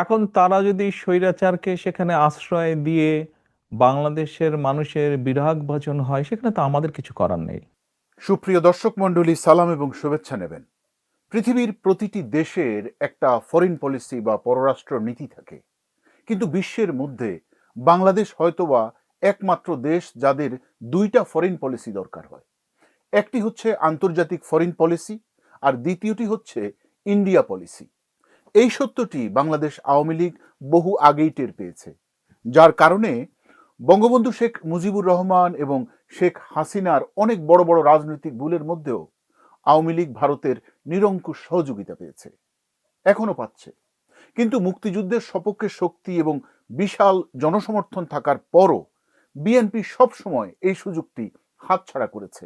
এখন তারা যদি স্বৈরাচারকে সেখানে আশ্রয় দিয়ে বাংলাদেশের মানুষের বিরাগ ভাজন হয়, সেখানে তো আমাদের কিছু করার নেই। সুপ্রিয় দর্শক মণ্ডলী, সালাম এবং শুভেচ্ছা নেবেন। পৃথিবীর প্রতিটি দেশের একটা ফরেন পলিসি বা পররাষ্ট্র নীতি থাকে, কিন্তু বিশ্বের মধ্যে বাংলাদেশ হয়তোবা একমাত্র দেশ যাদের দুইটা ফরেন পলিসি দরকার হয়। একটি হচ্ছে আন্তর্জাতিক ফরেন পলিসি, আর দ্বিতীয়টি হচ্ছে ইন্ডিয়া পলিসি। এই সত্যটি বাংলাদেশ আওয়ামী লীগ বহু আগেই টের পেয়েছে, যার কারণে বঙ্গবন্ধু শেখ মুজিবুর রহমান এবং শেখ হাসিনার অনেক বড় বড় রাজনৈতিক ভুলের মধ্যেও আওয়ামী লীগ ভারতের নিরঙ্কুশ সহযোগিতা পেয়েছে, এখনো পাচ্ছে। কিন্তু মুক্তিযুদ্ধের সপক্ষে শক্তি এবং বিশাল জনসমর্থন থাকার পরও বিএনপি সবসময় এই সুযোগটি হাতছাড়া করেছে।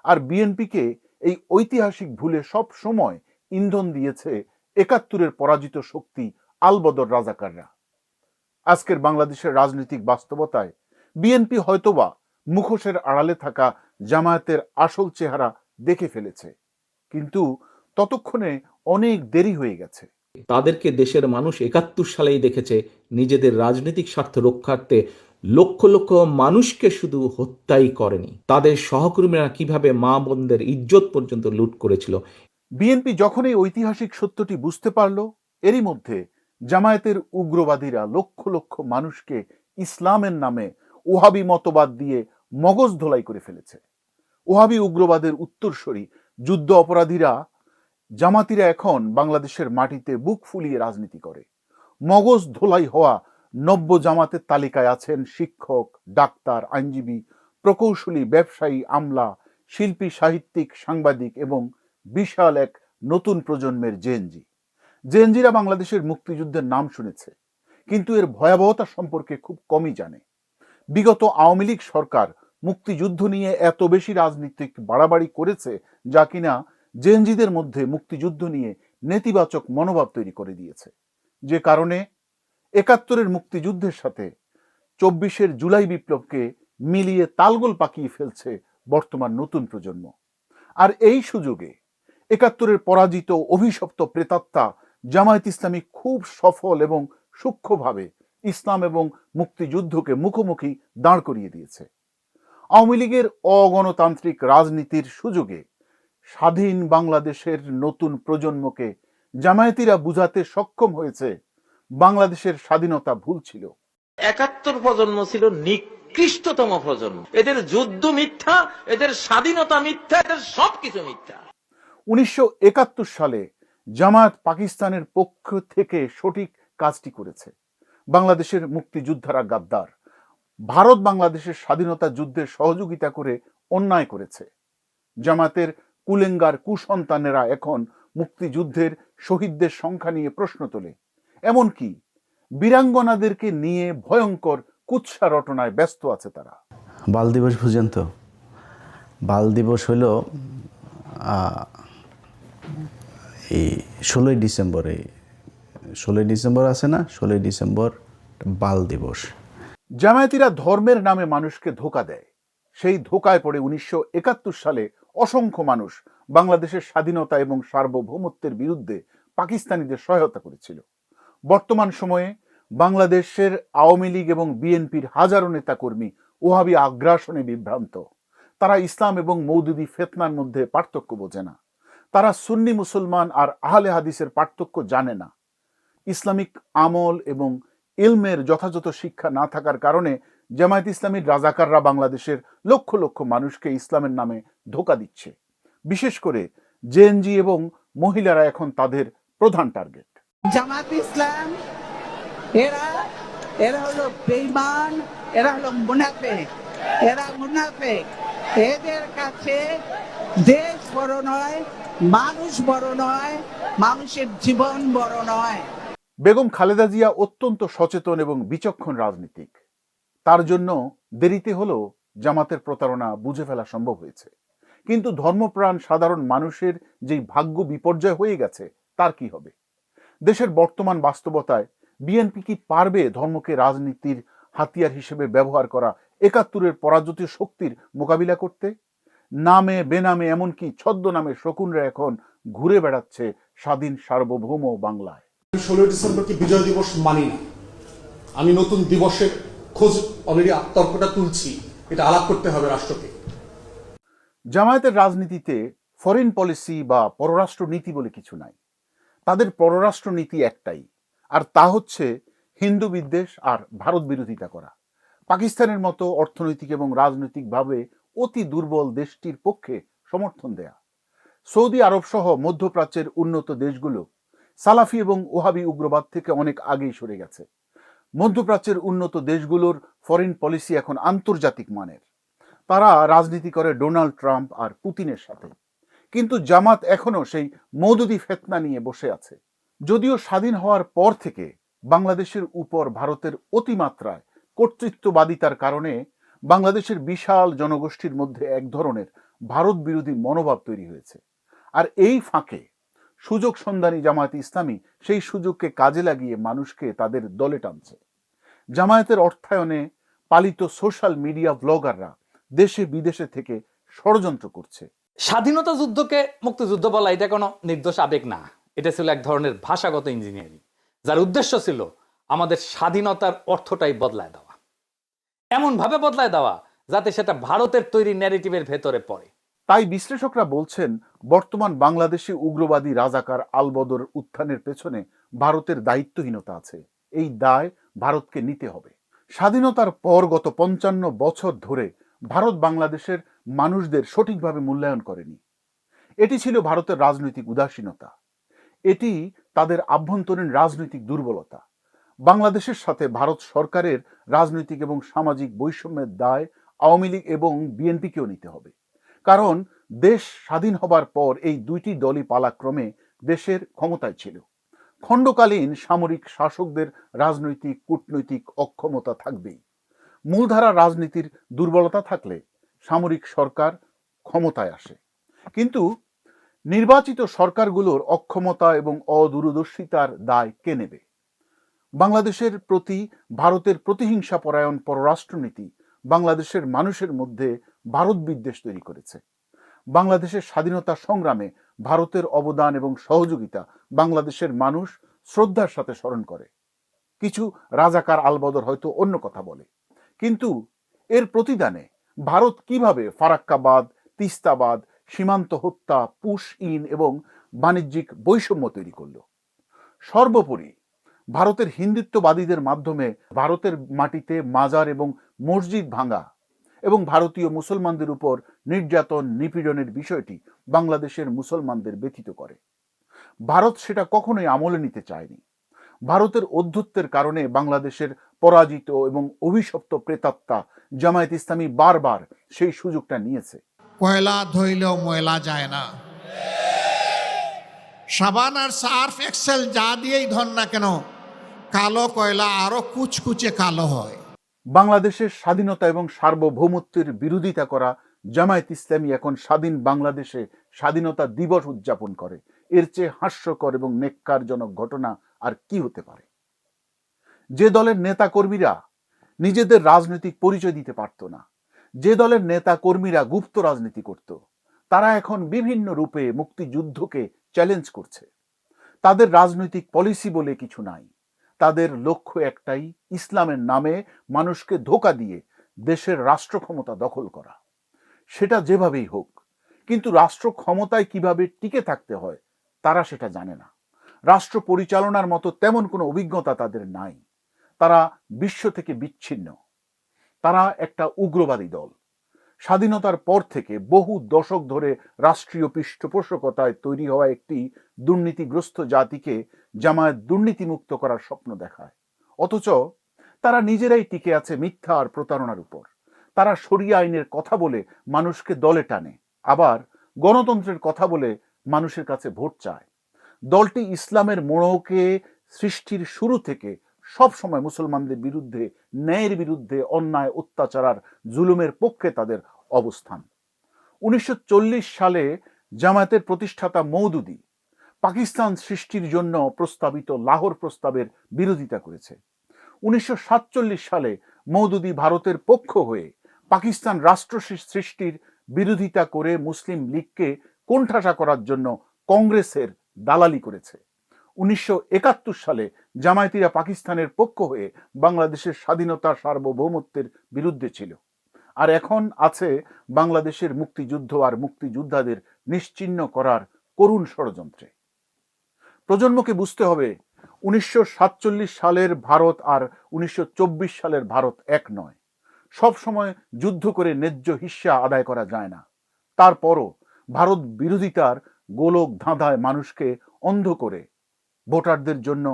আর বিএনপিকে এই ঐতিহাসিক ভুলে সব সময় ইন্ধন দিয়েছে ৭১-এর পরাজিত শক্তি আলবদর রাজাকাররা। আজকের বাংলাদেশের রাজনৈতিক বাস্তবতায় বিএনপি হয়তোবা মুখোশের আড়ালে থাকা জামায়াতের আসল চেহারা দেখে ফেলেছে, কিন্তু ততক্ষণে অনেক দেরি হয়ে গেছে। তাদেরকে দেশের মানুষ ৭১ সালেই দেখেছে নিজেদের রাজনৈতিক স্বার্থ রক্ষার্থে লক্ষ লক্ষ মানুষকে শুধু হত্যাই করেনি, তাদের সহকর্মীরা কিভাবে মা বোনদের ইজ্জত পর্যন্ত লুট করেছিল। বিএনপি যখন এই ঐতিহাসিক সত্যটি বুঝতে পারল, এরই মধ্যে জামায়াতের উগ্রবাদীরা লক্ষ লক্ষ মানুষকে ইসলামের নামে ওহাবি মতবাদ দিয়ে মগজ ধোলাই করে ফেলেছে। ওহাবি উগ্রবাদের উত্তরসূরি যুদ্ধ অপরাধীরা, জামাতিরা এখন বাংলাদেশের মাটিতে বুক ফুলিয়ে রাজনীতি করে। মগজ ধোলাই হওয়া নব্য জামাতের তালিকায় আছেন শিক্ষক, ডাক্তার, আইনজীবী, প্রকৌশলী, ব্যবসায়ী, আমলা, শিল্পী, সাহিত্যিক, সাংবাদিক এবং বিশাল এক নতুন প্রজন্মের জেএনজি। জেএনজিরা বাংলাদেশের মুক্তিযুদ্ধের নাম শুনেছে, কিন্তু এর ভয়াবহতা সম্পর্কে খুব কমই জানে। বিগত আওয়ামী লীগ সরকার মুক্তিযুদ্ধ নিয়ে এত বেশি রাজনীতিক বাড়াবাড়ি করেছে, যা কিনা জেএনজিদের মধ্যে মুক্তিযুদ্ধ নিয়ে নেতিবাচক মনোভাব তৈরি করে দিয়েছে, যে কারণে ৭১-এর মুক্তিযুদ্ধের সাথে ২৪-এর জুলাই বিপ্লবকে মিলিয়ে তালগোল পাকিয়ে ফেলছে বর্তমান নতুন প্রজন্ম। আর এই সুযোগে ৭১-এর পরাজিত অভিশপ্ত প্রেতাত্মা জামায়াত ইসলামী খুব সফল এবং সূক্ষ্মভাবে ইসলাম এবং মুক্তিযুদ্ধকে মুখোমুখি দাঁড় করিয়ে দিয়েছে। আওয়ামী লীগের অগণতান্ত্রিক রাজনীতির সুযোগে স্বাধীন বাংলাদেশের নতুন প্রজন্মকে জামায়াতিরা বুঝাতে সক্ষম হয়েছে বাংলাদেশের স্বাধীনতা ভুল ছিল। ৭১ প্রজন্ম ছিল নিকৃষ্টতম প্রজন্ম। এদের যুদ্ধ মিথ্যা, এদের স্বাধীনতা মিথ্যা, এদের সবকিছু মিথ্যা। ১৯৭১ সালে জামায়াত পাকিস্তানের পক্ষ থেকে সঠিক কাজটি করেছে। বাংলাদেশের মুক্তিযোদ্ধারা গাদ্দার, ভারত বাংলাদেশের স্বাধীনতা যুদ্ধে সহযোগিতা করে অন্যায় করেছে। জামাতের কুলেঙ্গার কুসন্তানেরা এখন মুক্তিযুদ্ধের শহীদদের সংখ্যা নিয়ে প্রশ্ন তোলে, এমনকি বীরাঙ্গনাদেরকে নিয়ে ভয়ঙ্কর কুৎসা রটনায় ব্যস্ত আছে তারা। বাল দিবস বুঝেন তো? বাল দিবস হইল এই ১৬ই ডিসেম্বরে, ১৬ই ডিসেম্বর আছে না, ১৬ই ডিসেম্বর বাল দিবস। জামায়াতিরা ধর্মের নামে মানুষকে ধোঁকা দেয়। সেই ধোঁকায় পড়ে ১৯৭১ সালে অসংখ্য মানুষ বাংলাদেশের স্বাধীনতা এবং সার্বভৌমত্বের বিরুদ্ধে পাকিস্তানিদের সহায়তা করেছিল। বর্তমান সময়ে বাংলাদেশের আওয়ামী লীগ এবং বিএনপির হাজারো নেতাকর্মী ওহাবি আগ্রাসনে বিভ্রান্ত। তারা ইসলাম এবং মৌদুদি ফিতনার মধ্যে পার্থক্য বোঝে না। তারা সুন্নি মুসলমান আর আহলে হাদিসের পার্থক্য জানে না। ইসলামিক আমল এবং ইলমের যথাযথ শিক্ষা না থাকার কারণে জামায়াত ইসলামীর রাজাকাররা বাংলাদেশের লক্ষ লক্ষ মানুষকে ইসলামের নামে ধোঁকা দিচ্ছে। বিশেষ করে জেএনজি এবং মহিলারা এখন তাদের প্রধান টার্গেট। জামাত ইসলাম এরা হলো বেঈমান, এরা হলো মুনাফিক, এদের কাছে দেশ বড় নয়, মানুষ বড় নয়, মানুষের জীবন বড় নয়। বেগম খালেদা জিয়া অত্যন্ত সচেতন এবং বিচক্ষণ রাজনীতিক। তার জন্য দেরিতে হলেও জামাতের প্রতারণা বুঝে ফেলা সম্ভব হয়েছে। কিন্তু ধর্মপ্রাণ সাধারণ মানুষের যেই ভাগ্য বিপর্যয় হয়ে গেছে, তার কি হবে? দেশের বর্তমান বাস্তবতায় বিএনপি কি পারবে ধর্মকে রাজনীতির হাতিয়ার হিসেবে ব্যবহার করা ৭১-এর পরাজিত শক্তির মোকাবিলা করতে? নামে বেনামে এমনকি ছদ্মনামে শকুনরা এখন ঘুরে বেড়াচ্ছে স্বাধীন সার্বভৌম বাংলায়। 16 ডিসেম্বরকে বিজয় দিবস মানি না। আমি নতুন দিবসের খোঁজ অলরেডি তর্কটা তুলছি, এটা আলাপ করতে হবে রাষ্ট্রকে। জামায়াতের রাজনীতিতে ফরেন পলিসি বা পররাষ্ট্র নীতি বলে কিছু নাই। তাদের পররাষ্ট্র নীতি একটাই, আর তা হচ্ছে হিন্দু বিদ্বেষ আর ভারত বিরোধিতা করা। পাকিস্তানের মতো অর্থনৈতিক এবং রাজনৈতিকভাবে অতি দুর্বল দেশটির পক্ষে সমর্থন দেয়া। সৌদি আরব সহ মধ্যপ্রাচ্যের উন্নত দেশগুলো সালাফি এবং ওহাবি উগ্রবাদ থেকে অনেক আগেই সরে গেছে। মধ্যপ্রাচ্যের উন্নত দেশগুলোর ফরেন পলিসি এখন আন্তর্জাতিক মানের। তারা রাজনীতি করে ডোনাল্ড ট্রাম্প আর পুতিনের সাথে। কিন্তু জামাত এখনো সেই মওদুদি ফিতনা নিয়ে বসে আছে। যদিও স্বাধীন হওয়ার পর থেকে বাংলাদেশের উপর ভারতের অতিমাত্রায় কর্তৃত্ববাদিতার কারণে বাংলাদেশের বিশাল জনগোষ্ঠীর মধ্যে এক ধরনের ভারত বিরোধী মনোভাব তৈরি হয়েছে। আর এই ফাঁকে সুযোগ সন্ধানী জামায়াত ইসলামী সেই সুযোগকে কাজে লাগিয়ে মানুষকে তাদের দলে টানছে। জামায়াতের অর্থায়নে পালিত সোশ্যাল মিডিয়া ব্লগাররা দেশে বিদেশে থেকে ষড়যন্ত্র করছে। স্বাধীনতা যুদ্ধকে মুক্তিযুদ্ধ বলা এটা কোনো নির্দোষ আবেগ না, এটা ছিল এক ধরনের ভাষাগত ইঞ্জিনিয়ারিং, যার উদ্দেশ্য ছিল আমাদের স্বাধীনতার অর্থটাই বদলায় দেওয়া, এমন ভাবে বদলায় দেওয়া যাতে সেটা ভারতের তৈরি ন্যারেটিভের ভেতরে পড়ে। তাই বিশ্লেষকরা বলছেন, বর্তমান বাংলাদেশে উগ্রবাদী রাজাকার আলবদর উত্থানের পেছনে ভারতের দায়িত্বহীনতা আছে। এই দায় ভারতকে নিতে হবে। স্বাধীনতার পর গত 55 বছর ধরে ভারত বাংলাদেশের মানুষদের সঠিকভাবে মূল্যায়ন করেনি। এটি ছিল ভারতের রাজনৈতিক উদাসীনতা, এটি তাদের আভ্যন্তরীণ রাজনৈতিক দুর্বলতা। বাংলাদেশের সাথে ভারত সরকারের রাজনৈতিক এবং সামাজিক বৈষম্যের দায় আওয়ামী লীগ এবং বিএনপিকেও নিতে হবে। কারণ দেশ স্বাধীন হবার পর এই দুইটি দলই পালাক্রমে দেশের ক্ষমতায় ছিল। খণ্ডকালীন সামরিক শাসকদের রাজনৈতিক কূটনৈতিক অক্ষমতা থাকবেই। মূলধারা রাজনীতির দুর্বলতা থাকলে সামরিক সরকার ক্ষমতায় আসে, কিন্তু নির্বাচিত সরকারগুলোর অক্ষমতা এবং অদূরদর্শিতার দায় কে নেবে? বাংলাদেশের প্রতি ভারতের প্রতিহিংসা পরায়ণ পররাষ্ট্রনীতি বাংলাদেশের মানুষের মধ্যে ভারত বিদ্বেষ তৈরি করেছে। বাংলাদেশের স্বাধীনতা সংগ্রামে ভারতের অবদান এবং সহযোগিতা বাংলাদেশের মানুষ শ্রদ্ধার সাথে স্মরণ করে। কিছু রাজাকার আলবদর হয়তো অন্য কথা বলে, কিন্তু এর প্রতিদানে ভারত কিভাবে ফারাক্কাবাদ, তিস্তাবাদ, সীমান্ত হত্যা, পুশ ইন এবং বাণিজ্যিক বৈষম্য তৈরি করল। সর্বোপরি ভারতের হিন্দুত্ববাদীদের মাধ্যমে ভারতের মাটিতে মাজার এবং মসজিদ ভাঙা এবং ভারতীয় মুসলমানদের উপর নির্যাতন নিপীড়নের বিষয়টি বাংলাদেশের মুসলমানদের ব্যথিত করে। ভারত সেটা কখনোই আমলে নিতে চায়নি। ভারতের অধ্যত্বের কারণে বাংলাদেশের পরাজিত এবং অভিশপ্ত প্রেতাত্মা জামায়াত ইসলামী বারবার সেই সুযোগটা নিয়েছে। কয়লা ধইলেও ময়লা যায় না, সাবান আর সার্ফ এক্সেল যা দিয়েই ধর না কেন, কালো কয়লা আরো কুচকুচে কালো হয়। বাংলাদেশের স্বাধীনতা এবং সার্বভৌমত্বের বিরোধিতা করা জামায়াত ইসলামী এখন স্বাধীন বাংলাদেশে স্বাধীনতা দিবস উদযাপন করে। এর চেয়ে হাস্যকর এবং নেক্কারজনক ঘটনা আর কি হতে পারে? যে দলের নেতা কর্মীরা নিজেদের রাজনৈতিক পরিচয় দিতে পারত না, যে দলের নেতা কর্মীরা গুপ্ত রাজনীতি করত, তারা এখন বিভিন্ন রূপে মুক্তিযুদ্ধকে চ্যালেঞ্জ করছে। তাদের রাজনৈতিক পলিসি বলে কিছু নাই, তাদের লক্ষ্য একটাই, ইসলামের নামে মানুষকে ধোঁকা দিয়ে দেশের রাষ্ট্র ক্ষমতা দখল করা। সেটা যেভাবেই হোক, কিন্তু রাষ্ট্র ক্ষমতায় কিভাবে টিকে থাকতে হয় তারা সেটা জানে না। রাষ্ট্র পরিচালনার মতো তেমন কোনো অভিজ্ঞতা তাদের নাই। তারা বিশ্ব থেকে বিচ্ছিন্ন। তারা একটা উগ্রবাদী দল। স্বাধীনতার পর থেকে বহু দশক ধরে রাষ্ট্রীয় পৃষ্ঠপোষকতায় তৈরি হওয়া একটি দুর্নীতিগ্রস্ত জাতিকে জামায়াত দুর্নীতিমুক্ত করার স্বপ্ন দেখায়। অথচ তারা নিজেরাই টিকে আছে মিথ্যা আর প্রতারণার উপর। তারা শরিয়া আইনের কথা বলে মানুষকে দলে টানে, আবার গণতন্ত্রের কথা বলে মানুষের কাছে ভোট চায়। দলটি ইসলামের মোড়কে সৃষ্টির শুরু থেকে সব সময় মুসলমানদের বিরুদ্ধে, ন্যায়ের বিরুদ্ধে, অন্যায় অত্যাচার আর জুলুমের পক্ষে তাদের অবস্থান। 1940 সালে জামায়াতের প্রতিষ্ঠাতা মওদুদি পাকিস্তান সৃষ্টির জন্য প্রস্তাবিত লাহোর প্রস্তাবের বিরোধিতা করেছে। 1947 সালে মওদুদি ভারতের পক্ষ হয়ে পাকিস্তান রাষ্ট্র সৃষ্টির বিরোধিতা করে মুসলিম লীগকে কোণঠাসা করার জন্য কংগ্রেসের দালালি করেছে। 1971 সালে জামায়াতিরা পাকিস্তানের পক্ষ হয়ে বাংলাদেশের স্বাধীনতা সার্বভৌমত্বের বিরুদ্ধে ছিল, আর এখন আছে বাংলাদেশের মুক্তিযুদ্ধ আর মুক্তিযোদ্ধাদের নিশ্চিহ্ন করার করুণ ষড়যন্ত্রে। প্রজন্মকে বুঝতে হবে 1947 সালের ভারত আর 1924 সালের ভারত এক নয়। সব সময় যুদ্ধ করে ন্যায্য হিস্সা আদায় করা যায় না। তারপরও ভারত বিরোধিতার গোলক ধাঁধায় মানুষকে অন্ধ করে ভোটারদের জন্য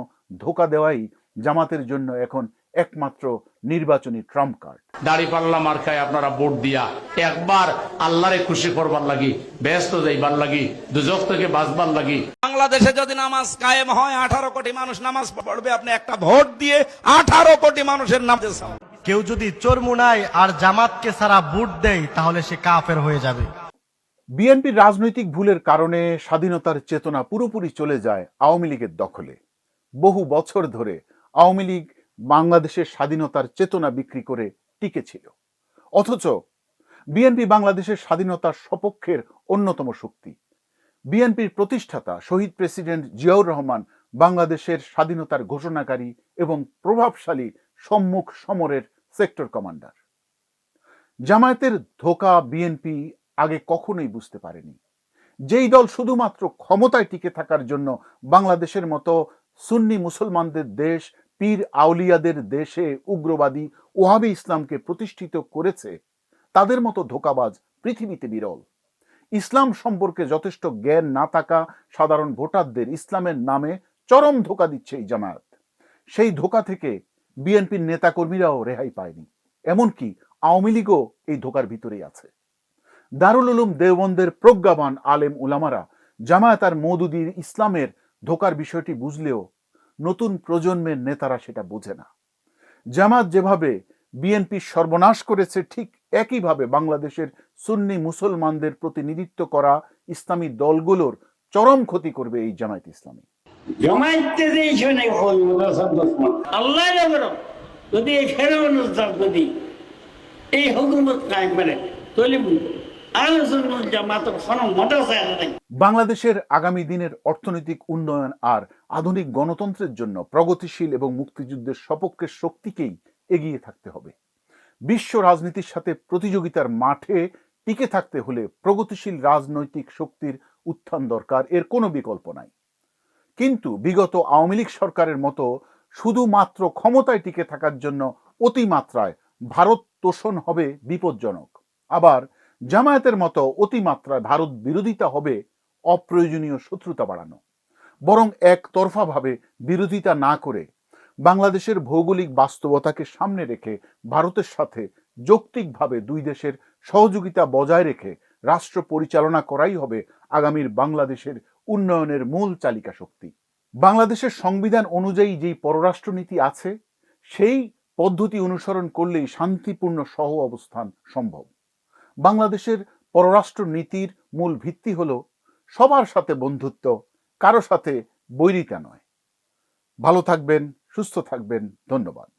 ধোঁকা দেওয়াই জামাতের জন্য এখন একমাত্র নির্বাচনী ট্রাম্প কার্ড। দাড়িপাল্লা মার্কায় আপনারা ভোট দিয়া একবার আল্লাহরে খুশি করবার লাগি, ব্যস্ত যাইবার লাগি, দুজক থেকে বাঁচবার লাগি। বাংলাদেশে যদি নামাজ কায়েম হয় 18 কোটি মানুষ নামাজ পড়বে, আপনি একটা ভোট দিয়ে 18 কোটি মানুষের নাম। কেউ যদি চরমুনায় আর জামাতকে সারা ভোট দেয় তাহলে সে কাফের হয়ে যাবে। বিএনপির রাজনৈতিক ভুলের কারণে স্বাধীনতার চেতনা পুরোপুরি চলে যায় আওয়ামী লীগের দখলে। বহু বছর ধরে আওয়ামী লীগ বাংলাদেশের স্বাধীনতার চেতনা বিক্রি করে টিকেছিল, অথচ বিএনপি বাংলাদেশের স্বাধীনতার সপক্ষের অন্যতম শক্তি। বিএনপির প্রতিষ্ঠাতা শহীদ প্রেসিডেন্ট জিয়াউর রহমান বাংলাদেশের স্বাধীনতার ঘোষণাকারী এবং প্রভাবশালী সম্মুখ সমরের সেক্টর কমান্ডার। জামায়াতের ধোঁকা বিএনপি আগে কখনোই বুঝতে পারেনি। যেই দল শুধুমাত্র ক্ষমতায় টিকে থাকার জন্য বাংলাদেশের মতো সুন্নি মুসলমানদের দেশ, পীর আউলিয়াদের দেশে উগ্রবাদী ওয়াহাবি ইসলামকে প্রতিষ্ঠিত করেছে, তাদের মতো ধোঁকাবাজ পৃথিবীতে বিরল। ইসলাম সম্পর্কে যথেষ্ট জ্ঞান না থাকা সাধারণ ভোটারদের ইসলামের নামে চরম ধোঁকা দিচ্ছে এই জামায়াত। সেই ধোঁকা থেকে বিএনপির নেতাকর্মীরাও রেহাই পায়নি, এমনকি আওয়ামী লীগও এই ধোঁকার ভিতরেই আছে। দারুল উলুম দেওবন্দের প্রজ্ঞাবান আলেম উলামারা জামায়াত আর মওদুদির ইসলামের ধোঁকার বিষয়টি বুঝলেও নতুন প্রজন্মের নেতারা সেটা বোঝে না। জামায়াত যেভাবে বিএনপি সর্বনাশ করেছে, ঠিক একইভাবে বাংলাদেশের সুন্নি মুসলমানদের প্রতিনিধিত্ব করা ইসলামী দলগুলোর চরম ক্ষতি করবে এই জামায়াত ইসলামী। বাংলাদেশের আগামী দিনের অর্থনৈতিক উন্নয়ন আর আধুনিক গণতন্ত্রের জন্য প্রগতিশীল এবং মুক্তিযুদ্ধের সপক্ষের শক্তিকেই এগিয়ে থাকতে হবে। বিশ্ব রাজনীতির সাথে প্রতিযোগিতার মাঠে টিকে থাকতে হলে প্রগতিশীল রাজনৈতিক শক্তির উত্থান দরকার, এর কোনো বিকল্প নাই। কিন্তু বিগত আওয়ামী লীগ সরকারের মতো শুধুমাত্র ক্ষমতায় টিকে থাকার জন্য অতিমাত্রায় ভারত তোষণ হবে বিপজ্জনক। আবার জামায়াতের মতো অতিমাত্রায় ভারত বিরোধিতা হবে অপ্রয়োজনীয় শত্রুতা বাড়ানো। বরং একতরফাভাবে বিরোধিতা না করে বাংলাদেশের ভৌগোলিক বাস্তবতাকে সামনে রেখে ভারতের সাথে যৌক্তিকভাবে দুই দেশের সহযোগিতা বজায় রেখে রাষ্ট্র পরিচালনা করাই হবে আগামীর বাংলাদেশের উন্নয়নের মূল চালিকা শক্তি। বাংলাদেশের সংবিধান অনুযায়ী যেই পররাষ্ট্রনীতি আছে, সেই পদ্ধতি অনুসরণ করলেই শান্তিপূর্ণ সহ অবস্থান সম্ভব। বাংলাদেশের পররাষ্ট্র নীতির মূল ভিত্তি হলো সবার সাথে বন্ধুত্ব, কারো সাথে বৈরিতা নয়। ভালো থাকবেন, সুস্থ থাকবেন, ধন্যবাদ।